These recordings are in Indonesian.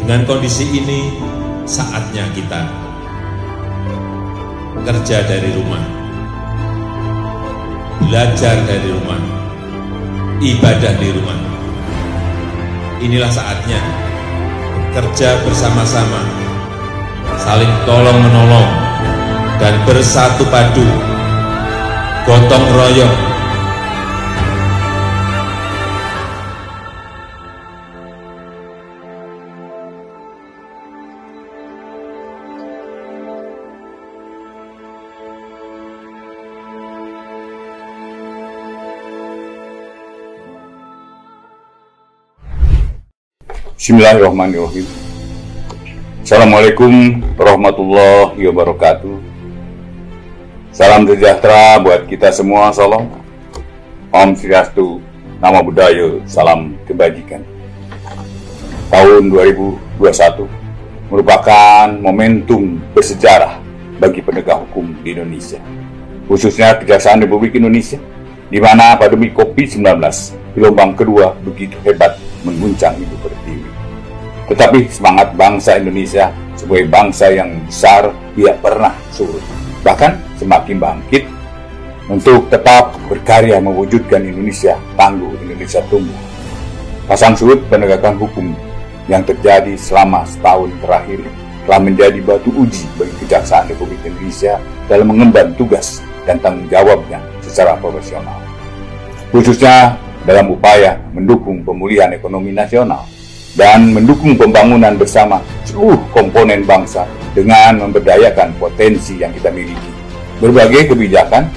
Dengan kondisi ini, saatnya kita kerja dari rumah, belajar dari rumah, ibadah di rumah. Inilah saatnya kerja bersama-sama, saling tolong-menolong, dan bersatu padu, gotong royong. Bismillahirrahmanirrahim. Assalamualaikum warahmatullahi wabarakatuh. Salam sejahtera buat kita semua. Salam Om Swastiastu, Namo Buddhaya, salam kebajikan. Tahun 2021 merupakan momentum bersejarah bagi penegak hukum di Indonesia, khususnya Kejaksaan Republik Indonesia, di mana pandemi COVID-19 gelombang kedua begitu hebat mengguncang ibu pertiwi. Tetapi semangat bangsa Indonesia sebagai bangsa yang besar tidak pernah surut, bahkan semakin bangkit untuk tetap berkarya mewujudkan Indonesia tangguh, Indonesia tumbuh. Pasang surut penegakan hukum yang terjadi selama setahun terakhir telah menjadi batu uji bagi Kejaksaan Republik Indonesia dalam mengemban tugas dan tanggung jawabnya secara profesional, khususnya dalam upaya mendukung pemulihan ekonomi nasional dan mendukung pembangunan bersama seluruh komponen bangsa dengan memberdayakan potensi yang kita miliki. Berbagai kebijakan,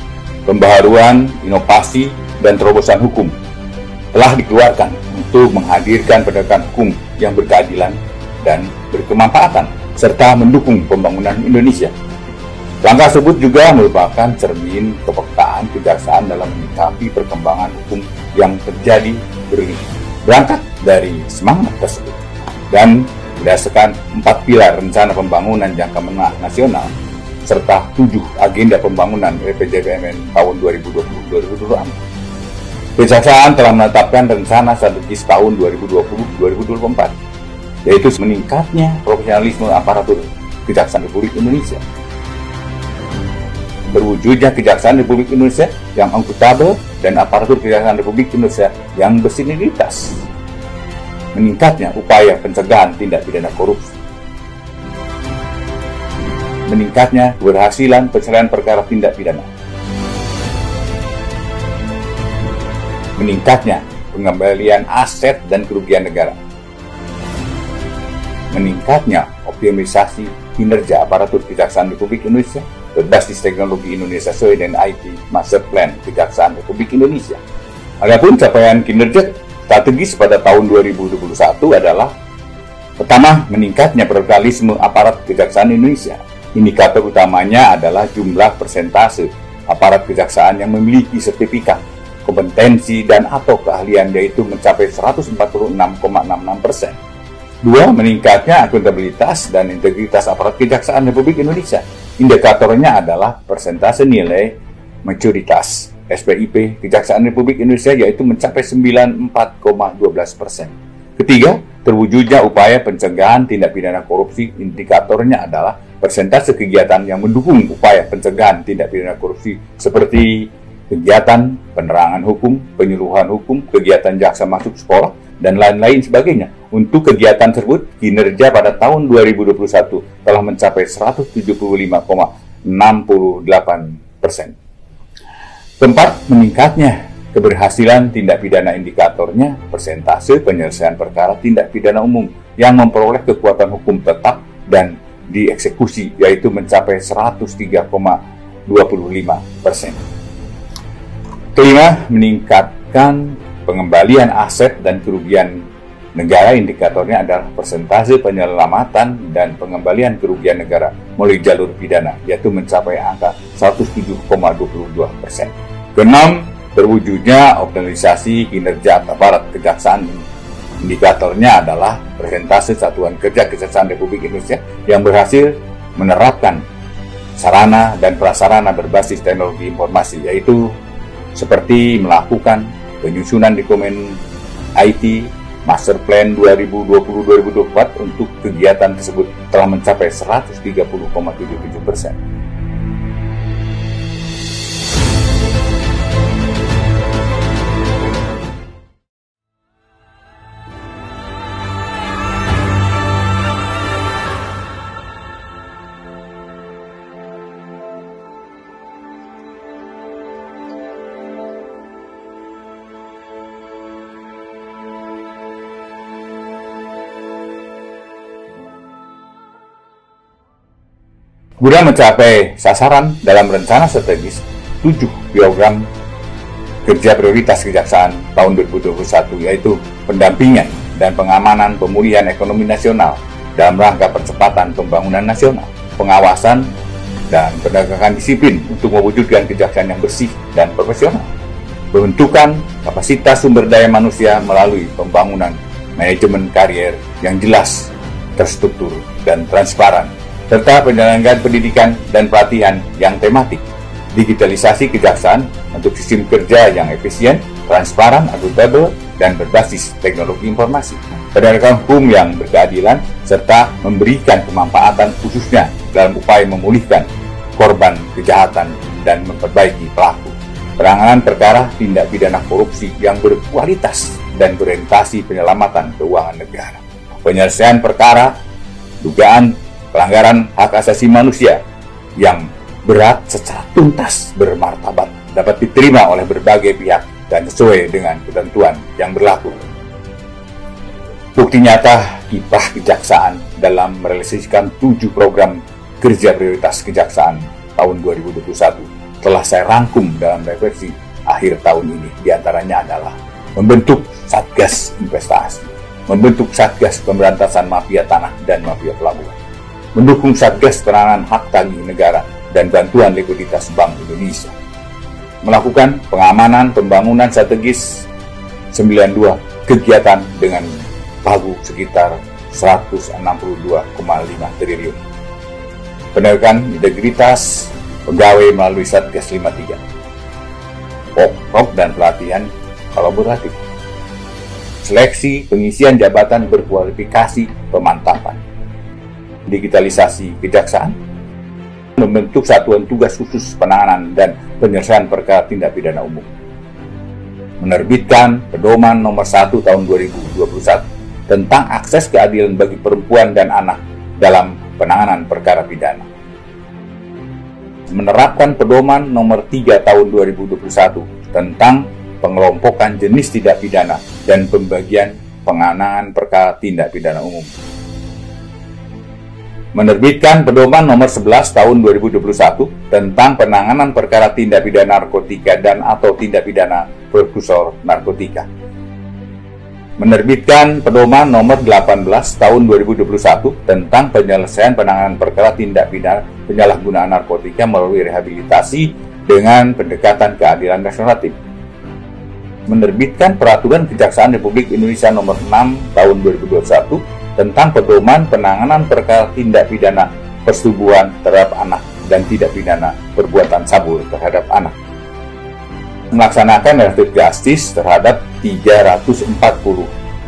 pembaharuan, inovasi, dan terobosan hukum telah dikeluarkan untuk menghadirkan penegakan hukum yang berkeadilan dan berkemanfaatan, serta mendukung pembangunan Indonesia. Langkah tersebut juga merupakan cermin kepekaan kejaksaan dalam menyikapi perkembangan hukum yang terjadi berangkat dari semangat tersebut dan berdasarkan 4 pilar rencana pembangunan jangka menengah nasional serta 7 agenda pembangunan RPJMN tahun 2020-2024. Kejaksaan telah menetapkan rencana strategis tahun 2020-2024, yaitu meningkatnya profesionalisme aparatur Kejaksaan Republik Indonesia, berwujudnya Kejaksaan Republik Indonesia yang akuntabel dan aparatur Kejaksaan Republik Indonesia yang bersinergitas, meningkatnya upaya pencegahan tindak pidana korupsi, meningkatnya keberhasilan penyelesaian perkara tindak pidana, meningkatnya pengembalian aset dan kerugian negara, meningkatnya optimalisasi kinerja aparatur Kejaksaan Republik Indonesia berbasis teknologi Indonesia sesuai dengan IT Master Plan Kejaksaan Republik Indonesia. Adapun capaian kinerja strategis pada tahun 2021 adalah: pertama, meningkatnya profesionalisme aparat Kejaksaan Indonesia. Indikator utamanya adalah jumlah persentase aparat kejaksaan yang memiliki sertifikat kompetensi dan atau keahlian, yaitu mencapai 146,66%. 2. Meningkatnya akuntabilitas dan integritas aparat Kejaksaan Republik Indonesia. Indikatornya adalah persentase nilai maturitas SPIP Kejaksaan Republik Indonesia, yaitu mencapai 94,12%. Ketiga, terwujudnya upaya pencegahan tindak pidana korupsi. Indikatornya adalah persentase kegiatan yang mendukung upaya pencegahan tindak pidana korupsi seperti kegiatan penerangan hukum, penyuluhan hukum, kegiatan jaksa masuk sekolah, dan lain-lain sebagainya. Untuk kegiatan tersebut, kinerja pada tahun 2021 telah mencapai 175,68%. Keempat, meningkatnya keberhasilan tindak pidana. Indikatornya persentase penyelesaian perkara tindak pidana umum yang memperoleh kekuatan hukum tetap dan dieksekusi, yaitu mencapai 103,25%. Kelima, meningkatkan pengembalian aset dan kerugian negara. Indikatornya adalah persentase penyelamatan dan pengembalian kerugian negara melalui jalur pidana, yaitu mencapai angka 107,22%. Keenam, terwujudnya optimalisasi kinerja aparat kejaksaan. Indikatornya adalah persentase satuan kerja Kejaksaan Republik Indonesia yang berhasil menerapkan sarana dan prasarana berbasis teknologi informasi, yaitu seperti melakukan penyusunan dokumen IT, Master Plan 2020-2024 untuk kegiatan tersebut telah mencapai 130,77%. Guna mencapai sasaran dalam rencana strategis 7 program kerja prioritas kejaksaan tahun 2021, yaitu pendampingan dan pengamanan pemulihan ekonomi nasional dalam rangka percepatan pembangunan nasional, pengawasan dan penegakan disiplin untuk mewujudkan kejaksaan yang bersih dan profesional, pembentukan kapasitas sumber daya manusia melalui pembangunan manajemen karier yang jelas, terstruktur, dan transparan, serta penyelenggaraan pendidikan dan pelatihan yang tematik, digitalisasi kejaksaan untuk sistem kerja yang efisien, transparan, akuntabel, dan berbasis teknologi informasi, penegakan hukum yang berkeadilan, serta memberikan kemanfaatan khususnya dalam upaya memulihkan korban kejahatan dan memperbaiki pelaku, penanganan perkara tindak pidana korupsi yang berkualitas dan berorientasi penyelamatan keuangan negara, penyelesaian perkara dugaan pelanggaran hak asasi manusia yang berat secara tuntas bermartabat dapat diterima oleh berbagai pihak dan sesuai dengan ketentuan yang berlaku. Bukti nyata kiprah kejaksaan dalam merealisasikan 7 program kerja prioritas kejaksaan tahun 2021 telah saya rangkum dalam refleksi akhir tahun ini. Di antaranya adalah membentuk Satgas Investasi, membentuk Satgas Pemberantasan Mafia Tanah dan Mafia Pelabuhan, mendukung Satgas Penanganan Hak Tagih Negara dan Bantuan Likuiditas Bank Indonesia, melakukan pengamanan pembangunan strategis 92 kegiatan dengan pagu sekitar 162,5 triliun, penegakan integritas pegawai melalui Satgas 53, pokok dan pelatihan kolaboratif, seleksi pengisian jabatan berkualifikasi pemantapan, digitalisasi kejaksaan, membentuk satuan tugas khusus penanganan dan penyelesaian perkara tindak pidana umum, menerbitkan pedoman nomor 1 tahun 2021 tentang akses keadilan bagi perempuan dan anak dalam penanganan perkara pidana, menerapkan pedoman nomor 3 tahun 2021 tentang pengelompokan jenis tindak pidana dan pembagian penanganan perkara tindak pidana umum, menerbitkan pedoman nomor 11 tahun 2021 tentang penanganan perkara tindak pidana narkotika dan atau tindak pidana prekursor narkotika, menerbitkan pedoman nomor 18 tahun 2021 tentang penyelesaian penanganan perkara tindak pidana penyalahgunaan narkotika melalui rehabilitasi dengan pendekatan keadilan restoratif, menerbitkan peraturan Kejaksaan Republik Indonesia nomor 6 tahun 2021 tentang pedoman penanganan perkara tindak pidana persetubuhan terhadap anak dan tindak pidana perbuatan cabul terhadap anak, melaksanakan restoratif justice terhadap 346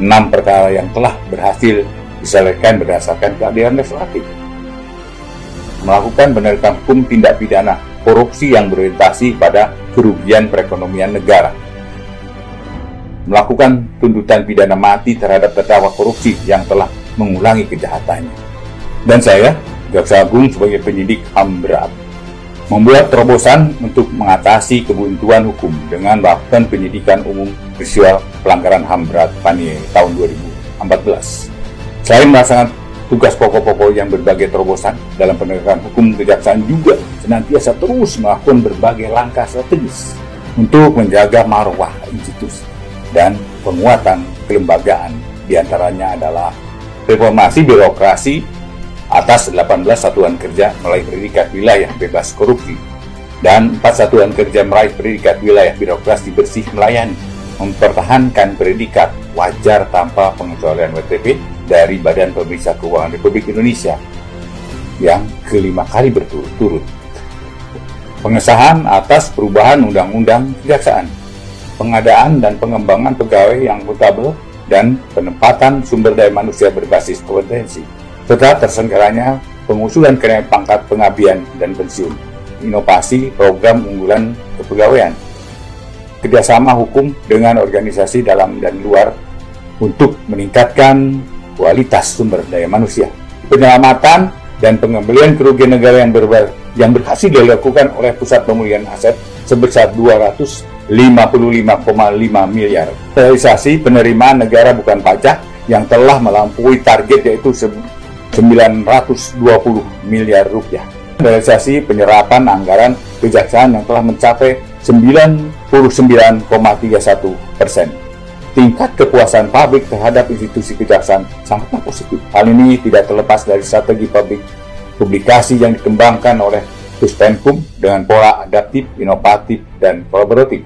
perkara yang telah berhasil diselesaikan berdasarkan keadilan restoratif, melakukan penegakan hukum tindak pidana korupsi yang berorientasi pada kerugian perekonomian negara, melakukan tuntutan pidana mati terhadap terdakwa korupsi yang telah mengulangi kejahatannya. Dan saya, Jaksa Agung sebagai penyidik HAM berat, membuat terobosan untuk mengatasi kebuntuan hukum dengan melakukan penyidikan umum peristiwa pelanggaran HAM berat Paniai tahun 2014. Selain melaksanakan tugas pokok-pokok yang berbagai terobosan dalam penegakan hukum, kejaksaan juga senantiasa terus melakukan berbagai langkah strategis untuk menjaga marwah institusi dan penguatan kelembagaan. Di antaranya adalah reformasi birokrasi atas 18 satuan kerja meraih predikat wilayah bebas korupsi dan 4 satuan kerja meraih predikat wilayah birokrasi bersih melayani, mempertahankan predikat wajar tanpa pengecualian WTP dari Badan Pemeriksa Keuangan Republik Indonesia yang kelima kali berturut-turut, pengesahan atas perubahan Undang-Undang Kejaksaan, pengadaan dan pengembangan pegawai yang akuntabel dan penempatan sumber daya manusia berbasis kompetensi, serta terselenggaranya pengusulan kenaikan pangkat pengabdian dan pensiun, inovasi program unggulan kepegawaian, kerjasama hukum dengan organisasi dalam dan luar untuk meningkatkan kualitas sumber daya manusia, penyelamatan dan pengembalian kerugian negara yang berhasil dilakukan oleh Pusat Pemulihan Aset sebesar 255,5 miliar. Realisasi penerimaan negara bukan pajak yang telah melampaui target yaitu 920 miliar rupiah. Realisasi penyerapan anggaran kejaksaan yang telah mencapai 99,31%. Tingkat kepuasan publik terhadap institusi kejaksaan sangatlah positif. Hal ini tidak terlepas dari strategi publikasi yang dikembangkan oleh Puspenkum dengan pola adaptif, inovatif, dan kolaboratif,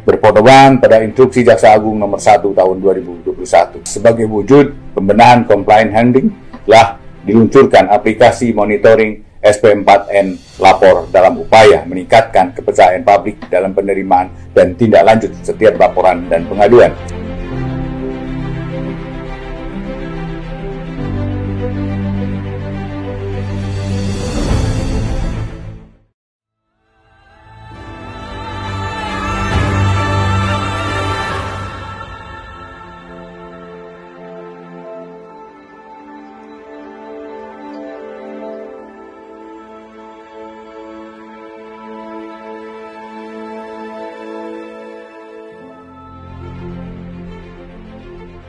berpedoman pada Instruksi Jaksa Agung Nomor 1 Tahun 2021. Sebagai wujud pembenahan compliance handling, telah diluncurkan aplikasi monitoring SP4N Lapor dalam upaya meningkatkan kepercayaan publik dalam penerimaan dan tindak lanjut setiap laporan dan pengaduan.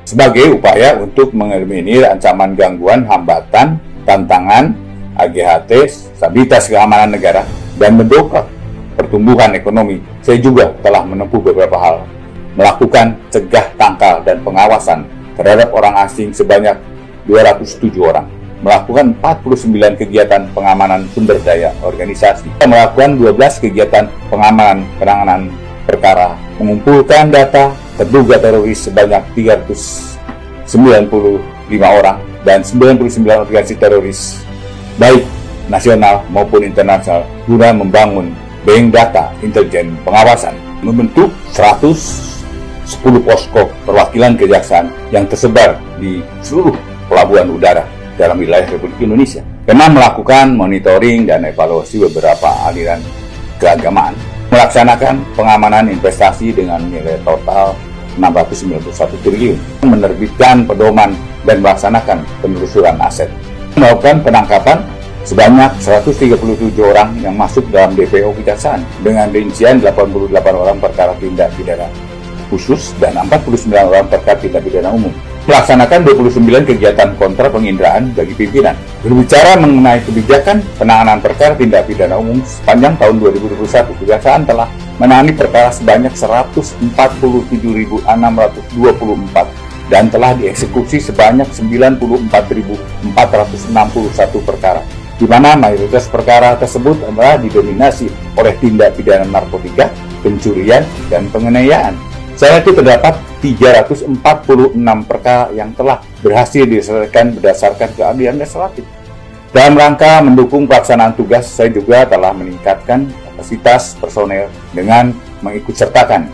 Sebagai upaya untuk mengeliminir ancaman gangguan, hambatan, tantangan, AGHT, stabilitas keamanan negara, dan mendongkrak pertumbuhan ekonomi, saya juga telah menempuh beberapa hal. Melakukan cegah, tangkal, dan pengawasan terhadap orang asing sebanyak 207 orang. Melakukan 49 kegiatan pengamanan sumber daya organisasi. Melakukan 12 kegiatan pengamanan penanganan perkara. Mengumpulkan data terduga teroris sebanyak 395 orang dan 99 organisasi teroris baik nasional maupun internasional guna membangun bank data intelijen pengawasan, membentuk 110 posko perwakilan kejaksaan yang tersebar di seluruh pelabuhan udara dalam wilayah Republik Indonesia. Memang melakukan monitoring dan evaluasi beberapa aliran keagamaan, melaksanakan pengamanan investasi dengan nilai total 691 triliun, menerbitkan pedoman dan melaksanakan penelusuran aset, melakukan penangkapan sebanyak 137 orang yang masuk dalam DPO kejaksaan dengan rincian 88 orang perkara tindak pidana khusus dan 49 orang perkara tindak pidana umum, melaksanakan 29 kegiatan kontra penginderaan bagi pimpinan. Berbicara mengenai kebijakan penanganan perkara tindak pidana umum sepanjang tahun 2021, kejaksaan telah menangani perkara sebanyak 147.624 dan telah dieksekusi sebanyak 94.461 perkara, di mana mayoritas perkara tersebut adalah didominasi oleh tindak pidana narkotika, pencurian, dan penganiayaan. Selain itu terdapat 346 perkara yang telah berhasil diselesaikan berdasarkan keadilan restoratif. Dalam rangka mendukung pelaksanaan tugas, saya juga telah meningkatkan kapasitas personel dengan mengikutsertakan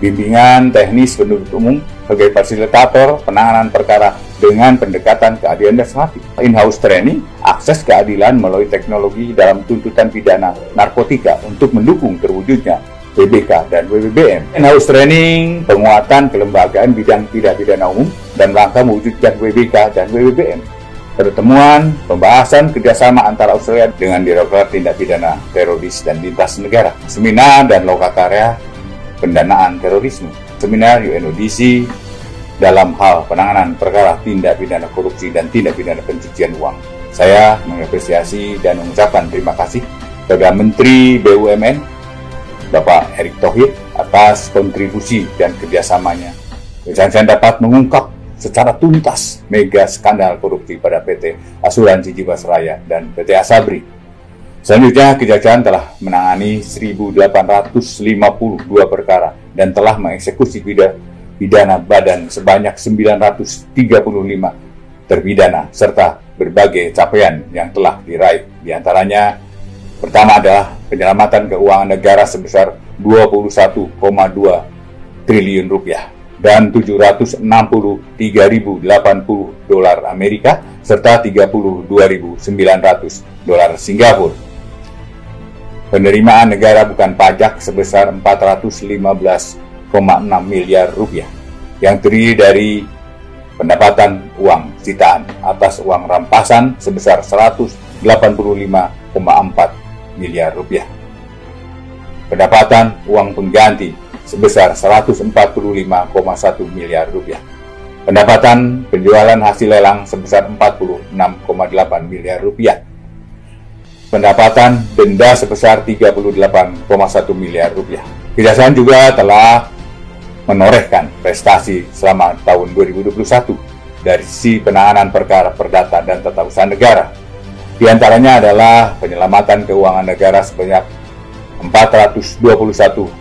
bimbingan teknis penuntut umum sebagai fasilitator penanganan perkara dengan pendekatan keadilan restoratif, in-house training, akses keadilan melalui teknologi dalam tuntutan pidana narkotika untuk mendukung terwujudnya WBK dan WBBM, in-house training, penguatan kelembagaan bidang tindak pidana umum dan rangka mewujudkan WBK dan WBBM, pertemuan pembahasan kerjasama antara Australia dengan Direktorat Tindak Pidana Teroris dan Lintas Negara, seminar dan lokakarya pendanaan terorisme, seminar UNODC dalam hal penanganan perkara tindak pidana korupsi dan tindak pidana pencucian uang. Saya mengapresiasi dan mengucapkan terima kasih kepada Menteri BUMN Bapak Erick Thohir atas kontribusi dan kerjasamanya. Kejaksaan dapat mengungkap secara tuntas mega skandal korupsi pada PT Asuransi Jiwasraya dan PT Asabri. Selanjutnya, Kejaksaan telah menangani 1.852 perkara dan telah mengeksekusi pidana badan sebanyak 935 terpidana serta berbagai capaian yang telah diraih. Di antaranya, pertama adalah penyelamatan keuangan negara sebesar 21,2 triliun rupiah. dan 763.080 dolar Amerika serta 32.900 dolar Singapura. Penerimaan negara bukan pajak sebesar 415,6 miliar rupiah yang terdiri dari pendapatan uang sitaan atas uang rampasan sebesar 185,4 miliar rupiah. Pendapatan uang pengganti sebesar 145,1 miliar rupiah. Pendapatan penjualan hasil lelang sebesar 46,8 miliar rupiah. Pendapatan denda sebesar 38,1 miliar rupiah. Kejaksaan juga telah menorehkan prestasi selama tahun 2021 dari sisi penanganan perkara perdata dan tata usaha negara. Di antaranya adalah penyelamatan keuangan negara sebanyak 421,4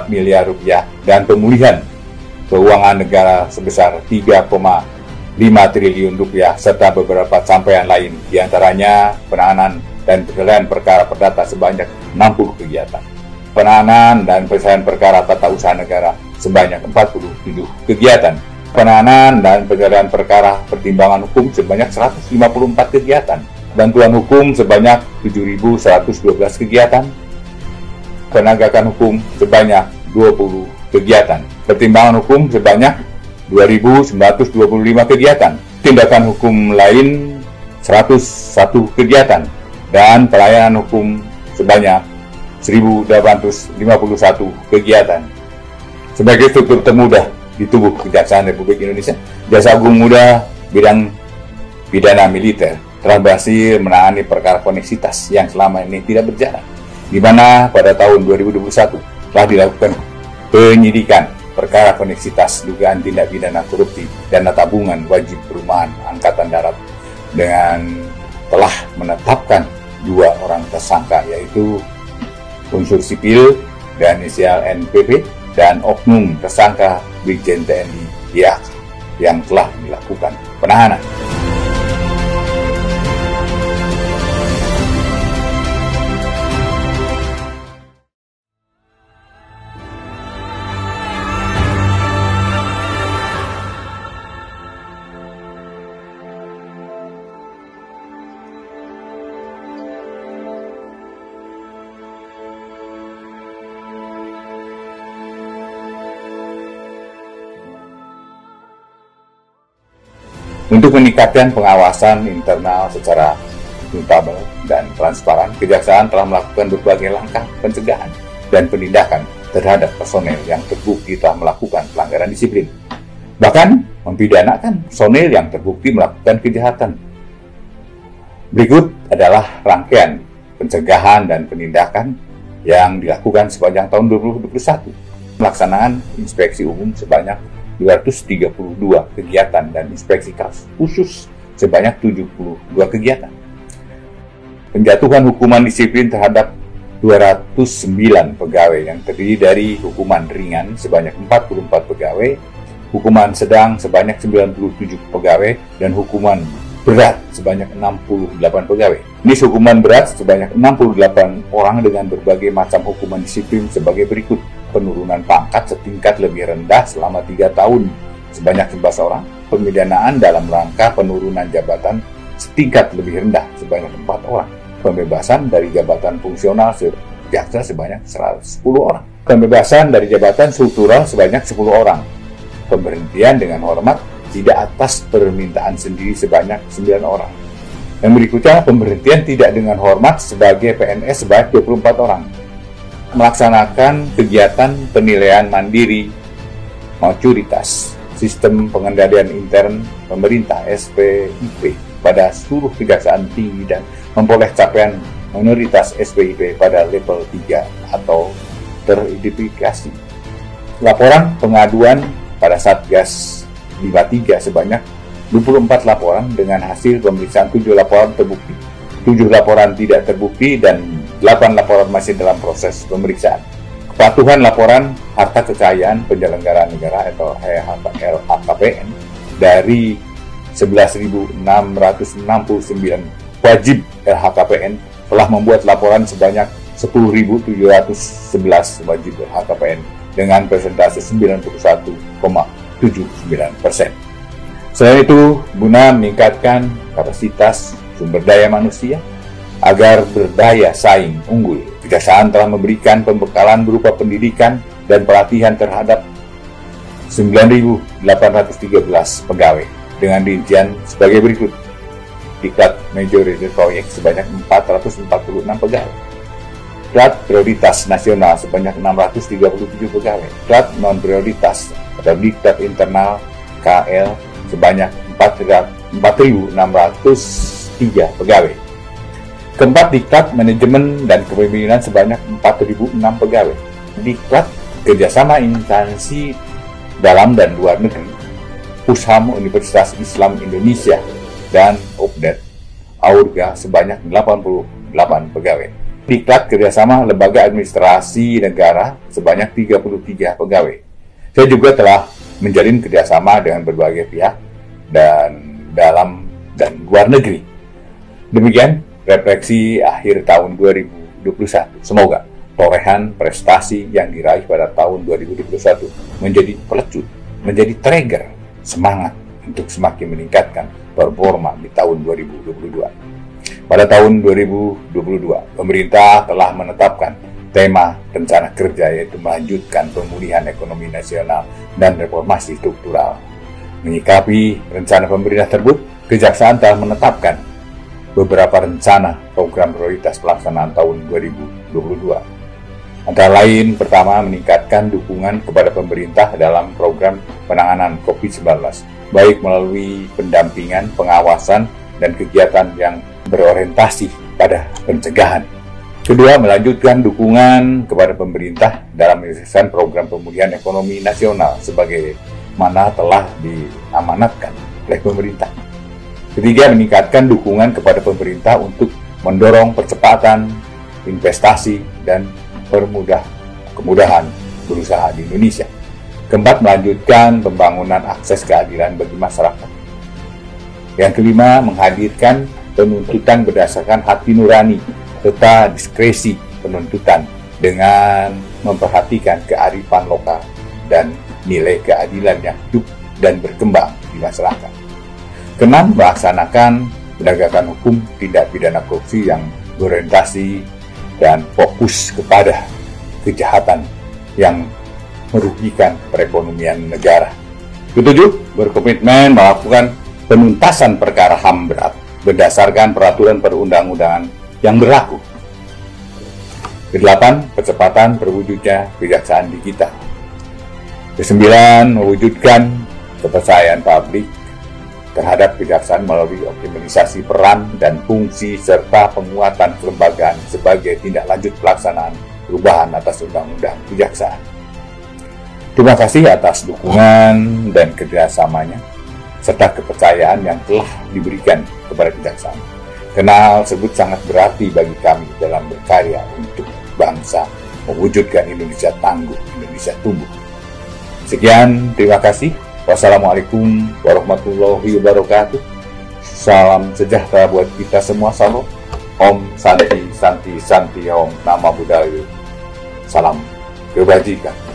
miliar rupiah dan pemulihan keuangan negara sebesar 3,5 triliun rupiah serta beberapa capaian lain, di antaranya penanganan dan penyelesaian perkara perdata sebanyak 60 kegiatan, penanganan dan penyelesaian perkara tata usaha negara sebanyak 47 kegiatan, penanganan dan penyelesaian perkara pertimbangan hukum sebanyak 154 kegiatan, bantuan hukum sebanyak 7.112 kegiatan, penegakan hukum sebanyak 20 kegiatan, pertimbangan hukum sebanyak 2.925 kegiatan, tindakan hukum lain 101 kegiatan, dan pelayanan hukum sebanyak 1.851 kegiatan. Sebagai struktur termuda di tubuh Kejaksaan Republik Indonesia, Jaksa Agung Muda bidang pidana militer telah berhasil menangani perkara koneksitas yang selama ini tidak berjalan, di mana pada tahun 2021 telah dilakukan penyidikan perkara koneksitas dugaan tindak pidana korupsi dana tabungan wajib perumahan Angkatan Darat dengan telah menetapkan 2 orang tersangka, yaitu unsur sipil dan inisial NPP dan oknum tersangka Brigjen TNI YAK yang telah dilakukan penahanan. Untuk meningkatkan pengawasan internal secara akuntabel dan transparan, Kejaksaan telah melakukan berbagai langkah pencegahan dan penindakan terhadap personel yang terbukti telah melakukan pelanggaran disiplin. Bahkan mempidanakan personel yang terbukti melakukan kejahatan. Berikut adalah rangkaian pencegahan dan penindakan yang dilakukan sepanjang tahun 2021. Pelaksanaan inspeksi umum sebanyak 232 kegiatan dan inspeksi kasus khusus sebanyak 72 kegiatan. Penjatuhan hukuman disiplin terhadap 209 pegawai yang terdiri dari hukuman ringan sebanyak 44 pegawai, hukuman sedang sebanyak 97 pegawai, dan hukuman berat sebanyak 68 pegawai. Jenis hukuman berat sebanyak 68 orang dengan berbagai macam hukuman disiplin sebagai berikut: penurunan pangkat setingkat lebih rendah selama 3 tahun sebanyak 11 orang, pemidanaan dalam rangka penurunan jabatan setingkat lebih rendah sebanyak 4 orang, pembebasan dari jabatan fungsional jaksa sebanyak 10 orang, pembebasan dari jabatan struktural sebanyak 10 orang, pemberhentian dengan hormat tidak atas permintaan sendiri sebanyak 9 orang. Yang berikutnya, pemberhentian tidak dengan hormat sebagai PNS sebanyak 24 orang. Melaksanakan kegiatan penilaian mandiri maturitas sistem pengendalian intern pemerintah SPIP pada seluruh kejaksaan tinggi dan memperoleh capaian minoritas SPIP pada level 3 atau teridentifikasi. Laporan pengaduan pada Satgas 53 sebanyak 24 laporan dengan hasil pemeriksaan 7 laporan terbukti, 7 laporan tidak terbukti, dan 8 laporan masih dalam proses pemeriksaan. Kepatuhan laporan harta kekayaan penyelenggara negara atau LHKPN dari 11.669 wajib LHKPN telah membuat laporan sebanyak 10.711 wajib LHKPN dengan persentase 91,79%. Selain itu, guna meningkatkan kapasitas sumber daya manusia agar berdaya saing unggul, Kejaksaan telah memberikan pembekalan berupa pendidikan dan pelatihan terhadap 9.813 pegawai dengan rincian sebagai berikut. Diklat Majority Proyek sebanyak 446 pegawai, Diklat Prioritas Nasional sebanyak 637 pegawai, Diklat Non-Prioritas atau Diklat Internal KL sebanyak 4.603 pegawai. Keempat, Diklat Manajemen dan Kepemimpinan sebanyak 4.006 pegawai. Diklat Kerjasama Instansi Dalam dan Luar Negeri, Pusham Universitas Islam Indonesia, dan Opdet Aurga sebanyak 88 pegawai. Diklat Kerjasama Lembaga Administrasi Negara sebanyak 33 pegawai. Saya juga telah menjalin kerjasama dengan berbagai pihak dan dalam dan luar negeri. Demikian refleksi akhir tahun 2021. Semoga torehan prestasi yang diraih pada tahun 2021 menjadi pelecut, menjadi trigger semangat untuk semakin meningkatkan performa di tahun 2022. Pada tahun 2022, pemerintah telah menetapkan tema rencana kerja, yaitu melanjutkan pemulihan ekonomi nasional dan reformasi struktural. Menyikapi rencana pemerintah tersebut, Kejaksaan telah menetapkan beberapa rencana program prioritas pelaksanaan tahun 2022. Antara lain, pertama, meningkatkan dukungan kepada pemerintah dalam program penanganan COVID-19, baik melalui pendampingan, pengawasan, dan kegiatan yang berorientasi pada pencegahan. Kedua, melanjutkan dukungan kepada pemerintah dalam menyelesaikan program pemulihan ekonomi nasional sebagaimana telah diamanatkan oleh pemerintah. Ketiga, meningkatkan dukungan kepada pemerintah untuk mendorong percepatan investasi dan kemudahan berusaha di Indonesia. Keempat, melanjutkan pembangunan akses keadilan bagi masyarakat. Yang kelima, menghadirkan penuntutan berdasarkan hati nurani serta diskresi penuntutan dengan memperhatikan kearifan lokal dan nilai keadilan yang hidup dan berkembang di masyarakat. Keenam, melaksanakan penegakan hukum tindak pidana korupsi yang berorientasi dan fokus kepada kejahatan yang merugikan perekonomian negara. Ketujuh, berkomitmen melakukan penuntasan perkara HAM berat berdasarkan peraturan perundang-undangan yang berlaku. Kedelapan, percepatan terwujudnya kejaksaan digital. Kesembilan, mewujudkan kepercayaan publik terhadap kejaksaan melalui optimalisasi peran dan fungsi serta penguatan kelembagaan sebagai tindak lanjut pelaksanaan perubahan atas Undang-Undang Kejaksaan. Terima kasih atas dukungan dan kerjasamanya serta kepercayaan yang telah diberikan kepada kejaksaan. Kenal tersebut sangat berarti bagi kami dalam berkarya untuk bangsa, mewujudkan Indonesia tangguh, Indonesia tumbuh. Sekian, terima kasih. Wassalamualaikum warahmatullahi wabarakatuh. Salam sejahtera buat kita semua. Salam Om Santi Santi Santi Om Namo Buddhaya. Salam kebajikan.